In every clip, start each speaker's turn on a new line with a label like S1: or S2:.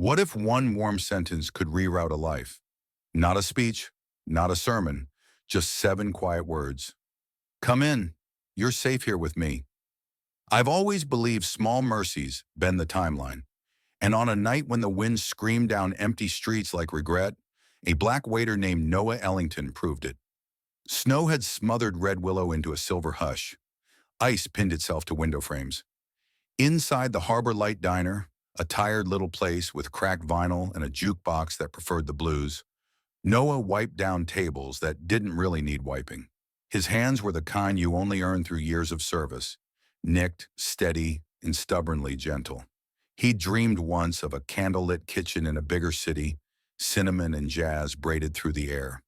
S1: What if one warm sentence could reroute a life? Not a speech, not a sermon, just 7 quiet words. Come in. You're safe here with me. I've always believed small mercies bend the timeline. And on a night when the wind screamed down empty streets like regret, a black waiter named Noah Ellington proved it. Snow had smothered Red Willow into a silver hush. Ice pinned itself to window frames. Inside the Harbor Light Diner, a tired little place with cracked vinyl and a jukebox that preferred the blues, Noah wiped down tables that didn't really need wiping. His hands were the kind you only earn through years of service, nicked, steady, and stubbornly gentle. He dreamed once of a candlelit kitchen in a bigger city, cinnamon and jazz braided through the air.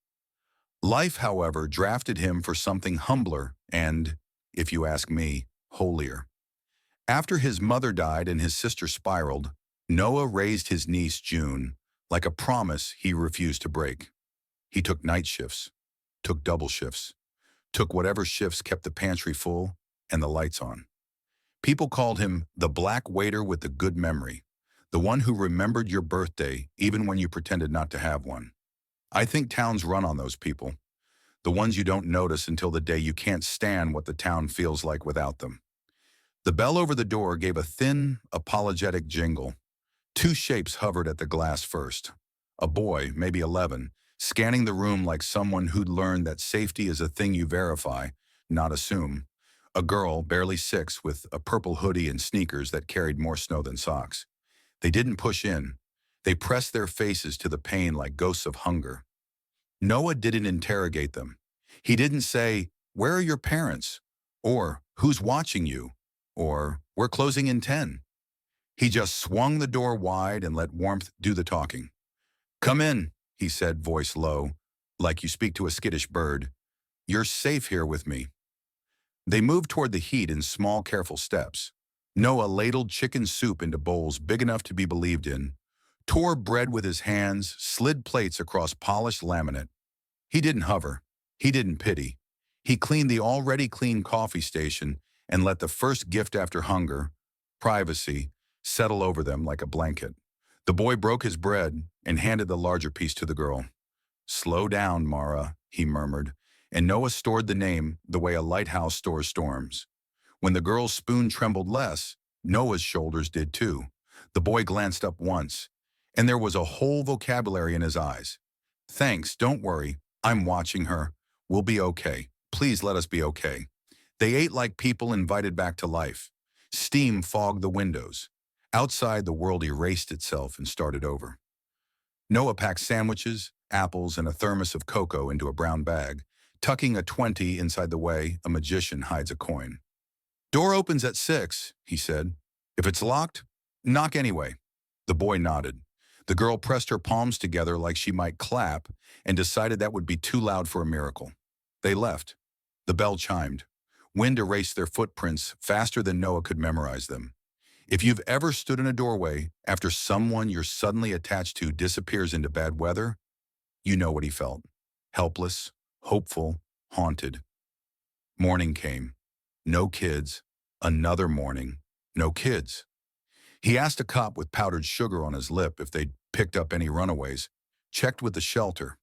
S1: Life, however, drafted him for something humbler and, if you ask me, holier. After his mother died and his sister spiraled, Noah raised his niece June like a promise he refused to break. He took night shifts, took double shifts, took whatever shifts kept the pantry full and the lights on. People called him the black waiter with the good memory, the one who remembered your birthday even when you pretended not to have one. I think towns run on those people, the ones you don't notice until the day you can't stand what the town feels like without them. The bell over the door gave a thin, apologetic jingle. 2 shapes hovered at the glass first. A boy, maybe 11, scanning the room like someone who'd learned that safety is a thing you verify, not assume. A girl, barely 6, with a purple hoodie and sneakers that carried more snow than socks. They didn't push in. They pressed their faces to the pain like ghosts of hunger. Noah didn't interrogate them. He didn't say, "Where are your parents?" Or, "Who's watching you?" Or, "We're closing in 10. He just swung the door wide and let warmth do the talking. "Come in," he said, voice low, like you speak to a skittish bird. "You're safe here with me." They moved toward the heat in small, careful steps. Noah ladled chicken soup into bowls big enough to be believed in, tore bread with his hands, slid plates across polished laminate. He didn't hover. He didn't pity. He cleaned the already clean coffee station and let the first gift after hunger, privacy, settle over them like a blanket. The boy broke his bread and handed the larger piece to the girl. "Slow down, Mara," he murmured, and Noah stored the name the way a lighthouse stores storms. When the girl's spoon trembled less, Noah's shoulders did too. The boy glanced up once, and there was a whole vocabulary in his eyes. "Thanks, don't worry. I'm watching her. We'll be okay. Please let us be okay." They ate like people invited back to life. Steam fogged the windows. Outside, the world erased itself and started over. Noah packed sandwiches, apples, and a thermos of cocoa into a brown bag, tucking a 20 inside the way a magician hides a coin. "Door opens at 6, he said. "If it's locked, knock anyway." The boy nodded. The girl pressed her palms together like she might clap and decided that would be too loud for a miracle. They left. The bell chimed. Wind erased their footprints faster than Noah could memorize them. If you've ever stood in a doorway after someone you're suddenly attached to disappears into bad weather, you know what he felt. Helpless, hopeful, haunted. Morning came. No kids. Another morning. No kids. He asked a cop with powdered sugar on his lip if they'd picked up any runaways, checked with the shelter.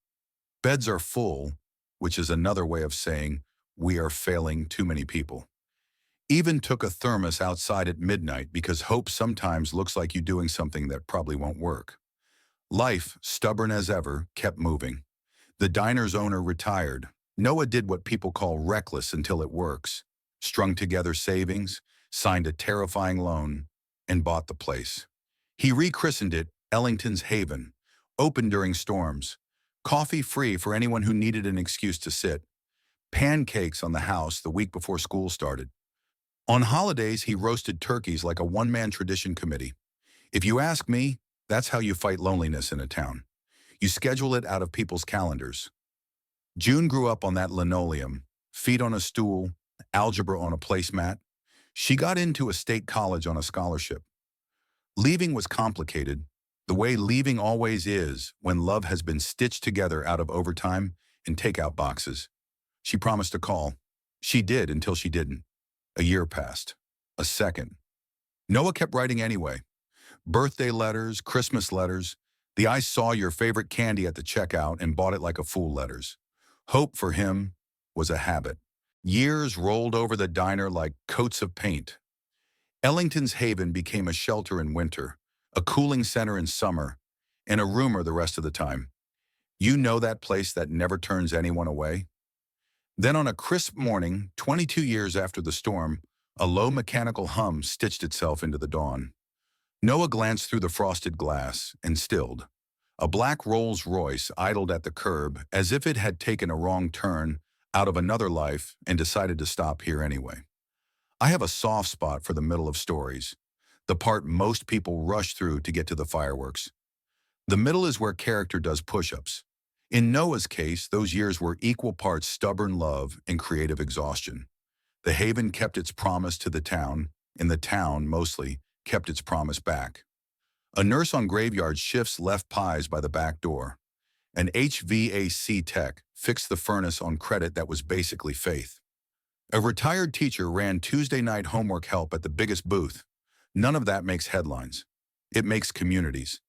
S1: Beds are full, which is another way of saying we are failing too many people. Even took a thermos outside at midnight because hope sometimes looks like you doing something that probably won't work. Life, stubborn as ever, kept moving. The diner's owner retired. Noah did what people call reckless until it works. Strung together savings, signed a terrifying loan, and bought the place. He rechristened it Ellington's Haven, open during storms, coffee free for anyone who needed an excuse to sit, pancakes on the house the week before school started. On holidays, he roasted turkeys like a one-man tradition committee. If you ask me, that's how you fight loneliness in a town. You schedule it out of people's calendars. June grew up on that linoleum, feet on a stool, algebra on a placemat. She got into a state college on a scholarship. Leaving was complicated, the way leaving always is when love has been stitched together out of overtime and takeout boxes. She promised to call. She did until she didn't. A year passed. A second. Noah kept writing anyway. Birthday letters, Christmas letters, the "I saw your favorite candy at the checkout and bought it like a fool" letters. Hope for him was a habit. Years rolled over the diner like coats of paint. Ellington's haven became a shelter in winter, a cooling center in summer, and a rumor the rest of the time. You know that place that never turns anyone away? Then on a crisp morning, 22 years after the storm, a low mechanical hum stitched itself into the dawn. Noah glanced through the frosted glass and stilled. A black Rolls-Royce idled at the curb as if it had taken a wrong turn out of another life and decided to stop here anyway. I have a soft spot for the middle of stories, the part most people rush through to get to the fireworks. The middle is where character does push-ups. In Noah's case, those years were equal parts stubborn love and creative exhaustion. The haven kept its promise to the town, and the town, mostly, kept its promise back. A nurse on graveyard shifts left pies by the back door. An HVAC tech fixed the furnace on credit that was basically faith. A retired teacher ran Tuesday night homework help at the biggest booth. None of that makes headlines. It makes communities.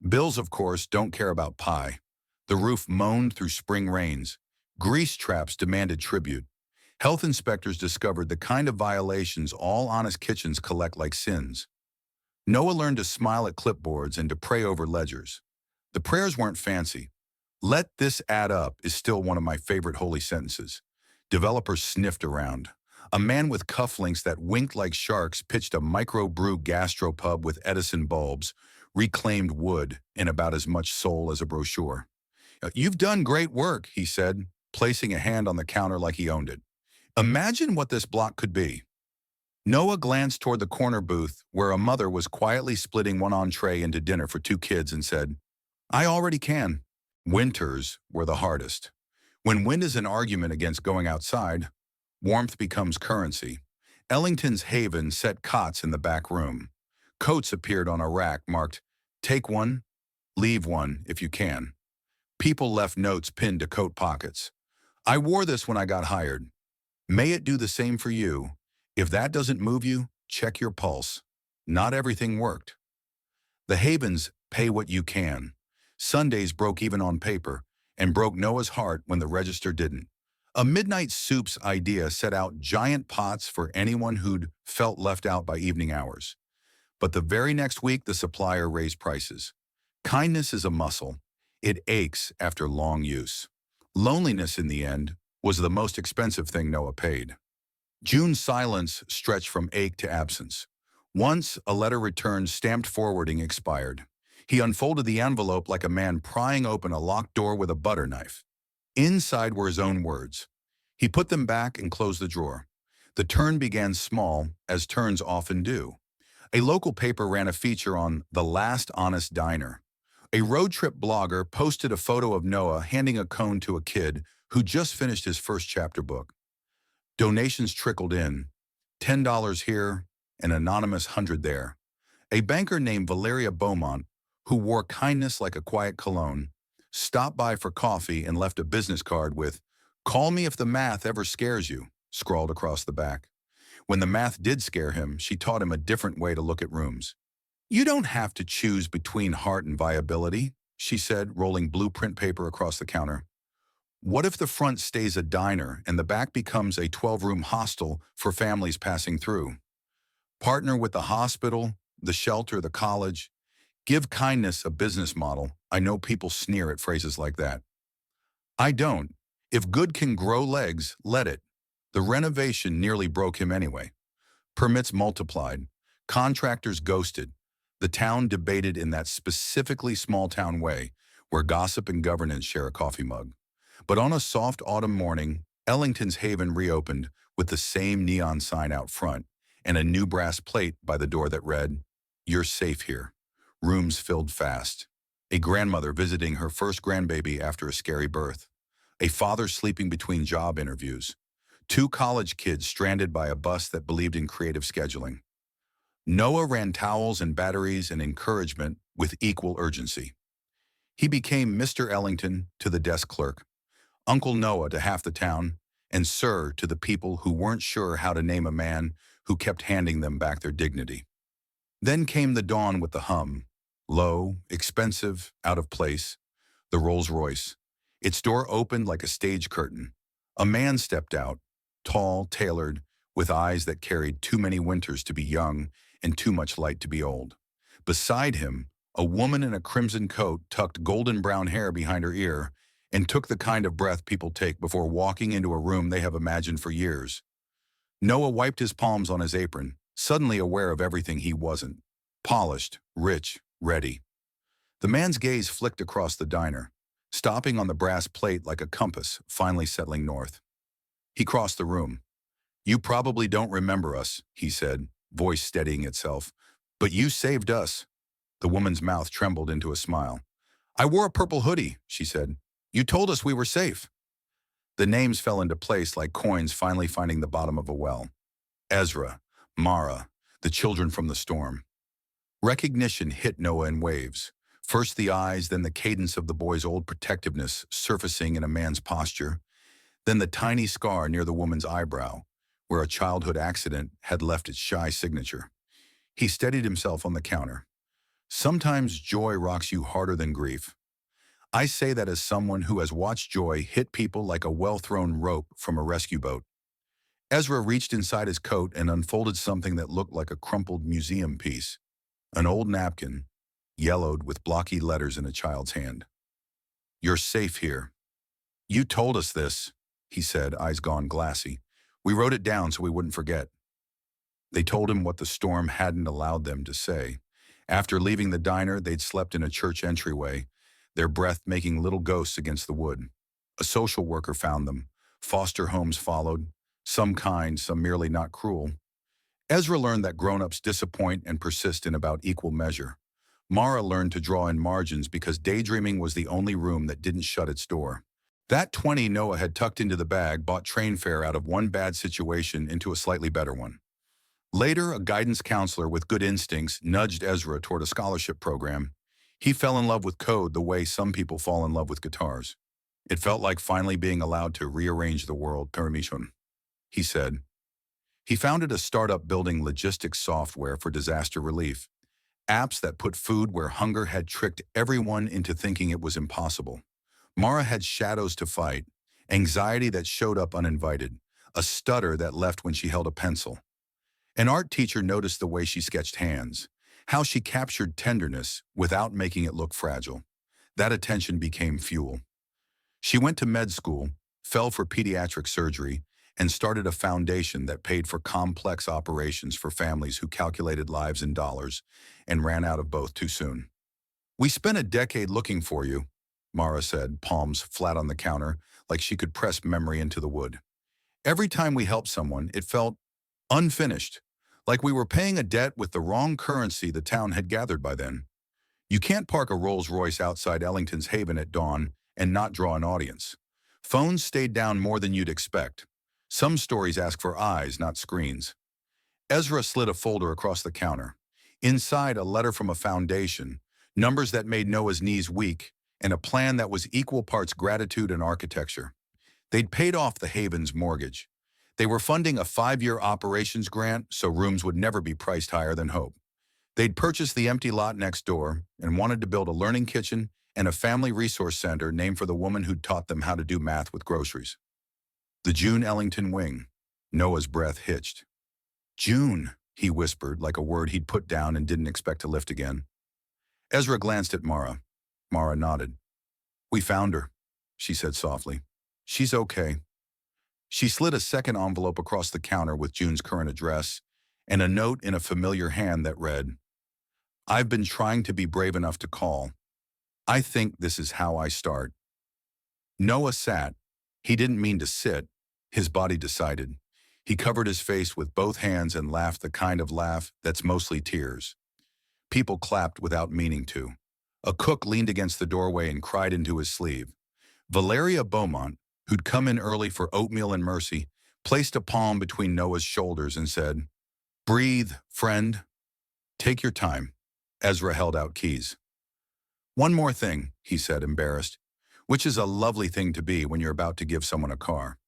S1: Bills, of course, don't care about pie. The roof moaned through spring rains. Grease traps demanded tribute. Health inspectors discovered the kind of violations all honest kitchens collect like sins. Noah learned to smile at clipboards and to pray over ledgers. The prayers weren't fancy. "Let this add up" is still one of my favorite holy sentences. Developers sniffed around. A man with cufflinks that winked like sharks pitched a microbrew gastropub with Edison bulbs, reclaimed wood, and about as much soul as a brochure. "You've done great work," he said, placing a hand on the counter like he owned it. "Imagine what this block could be." Noah glanced toward the corner booth where a mother was quietly splitting one entree into dinner for two kids and said, "I already can." Winters were the hardest. When wind is an argument against going outside, warmth becomes currency. Ellington's haven set cots in the back room. Coats appeared on a rack marked, "Take one, leave one if you can." People left notes pinned to coat pockets. "I wore this when I got hired. May it do the same for you. If that doesn't move you, check your pulse." Not everything worked. The havens pay what you can. Sundays broke even on paper, and broke Noah's heart when the register didn't. A midnight soups idea set out giant pots for anyone who'd felt left out by evening hours. But the very next week, the supplier raised prices. Kindness is a muscle. It aches after long use. Loneliness, in the end, was the most expensive thing Noah paid. June's silence stretched from ache to absence. Once, a letter returned stamped forwarding expired. He unfolded the envelope like a man prying open a locked door with a butter knife. Inside were his own words. He put them back and closed the drawer. The turn began small, as turns often do. A local paper ran a feature on "The Last Honest Diner." A road trip blogger posted a photo of Noah handing a cone to a kid who just finished his first chapter book. Donations trickled in, $10 here, an anonymous 100 there. A banker named Valeria Beaumont, who wore kindness like a quiet cologne, stopped by for coffee and left a business card with, "Call me if the math ever scares you," scrawled across the back. When the math did scare him, she taught him a different way to look at rooms. "You don't have to choose between heart and viability," she said, rolling blueprint paper across the counter. "What if the front stays a diner and the back becomes a 12-room hostel for families passing through? Partner with the hospital, the shelter, the college. Give kindness a business model." I know people sneer at phrases like that. I don't. If good can grow legs, let it. The renovation nearly broke him anyway. Permits multiplied. Contractors ghosted. The town debated in that specifically small-town way where gossip and governance share a coffee mug. But on a soft autumn morning, Ellington's haven reopened with the same neon sign out front and a new brass plate by the door that read, "You're safe here." Rooms filled fast. A grandmother visiting her first grandbaby after a scary birth. A father sleeping between job interviews. Two college kids stranded by a bus that believed in creative scheduling. Noah ran towels and batteries and encouragement with equal urgency. He became Mr. Ellington to the desk clerk, Uncle Noah to half the town, and Sir to the people who weren't sure how to name a man who kept handing them back their dignity. Then came the dawn with the hum. Low, expensive, out of place. The Rolls-Royce. Its door opened like a stage curtain. A man stepped out, tall, tailored, with eyes that carried too many winters to be young and too much light to be old. Beside him, a woman in a crimson coat tucked golden brown hair behind her ear and took the kind of breath people take before walking into a room they have imagined for years. Noah wiped his palms on his apron, suddenly aware of everything he wasn't. Polished, rich, ready. The man's gaze flicked across the diner, stopping on the brass plate like a compass, finally settling north. He crossed the room. "You probably don't remember us," he said, voice steadying itself. "But you saved us." The woman's mouth trembled into a smile. "I wore a purple hoodie," she said. "You told us we were safe." The names fell into place like coins finally finding the bottom of a well. Ezra, Mara, the children from the storm. Recognition hit Noah in waves. First the eyes, then the cadence of the boy's old protectiveness surfacing in a man's posture, then the tiny scar near the woman's eyebrow, where a childhood accident had left its shy signature. He steadied himself on the counter. Sometimes joy rocks you harder than grief. I say that as someone who has watched joy hit people like a well-thrown rope from a rescue boat. Ezra reached inside his coat and unfolded something that looked like a crumpled museum piece. An old napkin, yellowed with blocky letters in a child's hand. "You're safe here." "You told us this," he said, eyes gone glassy. "We wrote it down so we wouldn't forget." They told him what the storm hadn't allowed them to say. After leaving the diner, they'd slept in a church entryway, their breath making little ghosts against the wood. A social worker found them. Foster homes followed, some kind, some merely not cruel. Ezra learned that grown-ups disappoint and persist in about equal measure. Mara learned to draw in margins because daydreaming was the only room that didn't shut its door. That 20 Noah had tucked into the bag bought train fare out of one bad situation into a slightly better one. Later, a guidance counselor with good instincts nudged Ezra toward a scholarship program. He fell in love with code the way some people fall in love with guitars. It felt like finally being allowed to rearrange the world, permission, he said. He founded a startup building logistics software for disaster relief, apps that put food where hunger had tricked everyone into thinking it was impossible. Mara had shadows to fight, anxiety that showed up uninvited, a stutter that left when she held a pencil. An art teacher noticed the way she sketched hands, how she captured tenderness without making it look fragile. That attention became fuel. She went to med school, fell for pediatric surgery, and started a foundation that paid for complex operations for families who calculated lives in dollars and ran out of both too soon. "We spent a decade looking for you," Mara said, palms flat on the counter, like she could press memory into the wood. "Every time we helped someone, it felt unfinished, like we were paying a debt with the wrong currency the town had gathered by then. You can't park a Rolls-Royce outside Ellington's Haven at dawn and not draw an audience. Phones stayed down more than you'd expect. Some stories ask for eyes, not screens." Ezra slid a folder across the counter. Inside, a letter from a foundation, numbers that made Noah's knees weak, and a plan that was equal parts gratitude and architecture. They'd paid off the Haven's mortgage. They were funding a 5-year operations grant so rooms would never be priced higher than hope. They'd purchased the empty lot next door and wanted to build a learning kitchen and a family resource center named for the woman who'd taught them how to do math with groceries. The June Ellington wing. Noah's breath hitched. "June," he whispered, like a word he'd put down and didn't expect to lift again. Ezra glanced at Mara. Mara nodded. "We found her," she said softly. "She's okay." She slid a second envelope across the counter with June's current address and a note in a familiar hand that read, "I've been trying to be brave enough to call. I think this is how I start." Noah sat. He didn't mean to sit. His body decided. He covered his face with both hands and laughed the kind of laugh that's mostly tears. People clapped without meaning to. A cook leaned against the doorway and cried into his sleeve. Valeria Beaumont, who'd come in early for oatmeal and mercy, placed a palm between Noah's shoulders and said, "Breathe, friend. Take your time." Ezra held out keys. "One more thing," he said, embarrassed, which is a lovely thing to be when you're about to give someone a car.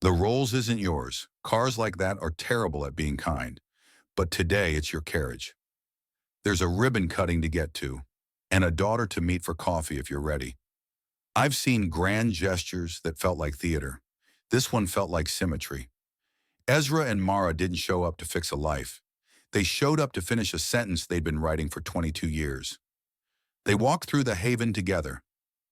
S1: "The Rolls isn't yours. Cars like that are terrible at being kind. But today it's your carriage." There's a ribbon cutting to get to, and a daughter to meet for coffee if you're ready. I've seen grand gestures that felt like theater. This one felt like symmetry. Ezra and Mara didn't show up to fix a life. They showed up to finish a sentence they'd been writing for 22 years. They walked through the haven together.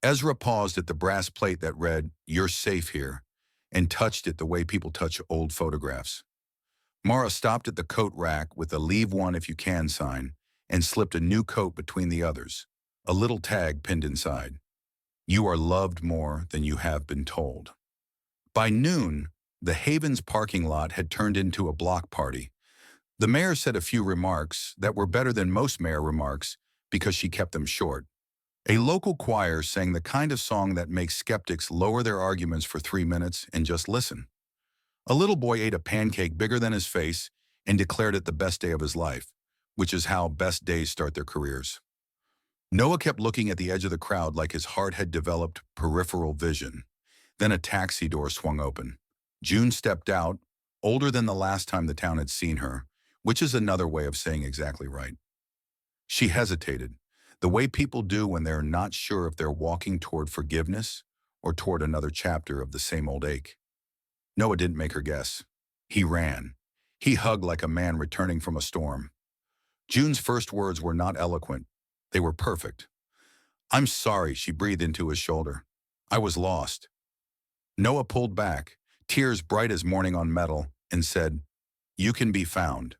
S1: Ezra paused at the brass plate that read, "You're safe here," and touched it the way people touch old photographs. Mara stopped at the coat rack with a "Leave one if you can" sign and slipped a new coat between the others, a little tag pinned inside. "You are loved more than you have been told." By noon, the Haven's parking lot had turned into a block party. The mayor said a few remarks that were better than most mayor remarks because she kept them short. A local choir sang the kind of song that makes skeptics lower their arguments for 3 minutes and just listen. A little boy ate a pancake bigger than his face and declared it the best day of his life, which is how best days start their careers. Noah kept looking at the edge of the crowd like his heart had developed peripheral vision. Then a taxi door swung open. June stepped out, older than the last time the town had seen her, which is another way of saying exactly right. She hesitated, the way people do when they're not sure if they're walking toward forgiveness or toward another chapter of the same old ache. Noah didn't make her guess. He ran. He hugged like a man returning from a storm. June's first words were not eloquent. They were perfect. "I'm sorry," she breathed into his shoulder. "I was lost." Noah pulled back, tears bright as morning on metal, and said, "You can be found."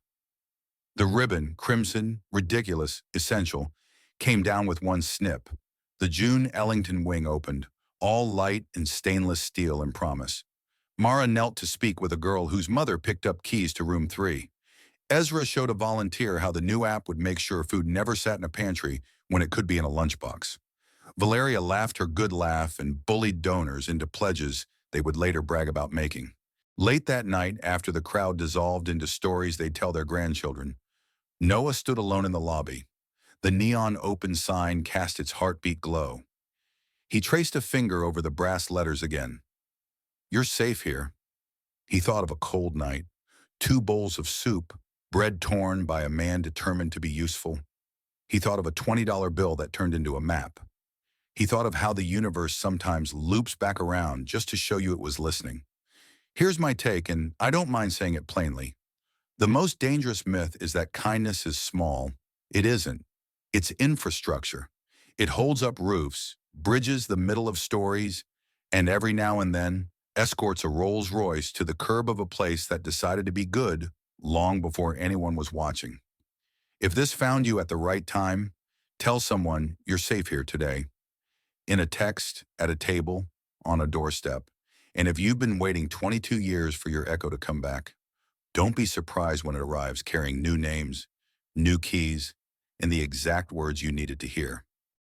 S1: The ribbon, crimson, ridiculous, essential, came down with one snip. The June Ellington wing opened, all light and stainless steel and promise. Mara knelt to speak with a girl whose mother picked up keys to room 3. Ezra showed a volunteer how the new app would make sure food never sat in a pantry when it could be in a lunchbox. Valeria laughed her good laugh and bullied donors into pledges they would later brag about making. Late that night, after the crowd dissolved into stories they'd tell their grandchildren, Noah stood alone in the lobby. The neon open sign cast its heartbeat glow. He traced a finger over the brass letters again. "You're safe here." He thought of a cold night, 2 bowls of soup, bread torn by a man determined to be useful. He thought of a $20 bill that turned into a map. He thought of how the universe sometimes loops back around just to show you it was listening. Here's my take, and I don't mind saying it plainly. The most dangerous myth is that kindness is small. It isn't. It's infrastructure. It holds up roofs, bridges the middle of stories, and every now and then escorts a Rolls-Royce to the curb of a place that decided to be good long before anyone was watching. If this found you at the right time, tell someone you're safe here today. In a text, at a table, on a doorstep. And if you've been waiting 22 years for your echo to come back, don't be surprised when it arrives carrying new names, new keys, and the exact words you needed to hear.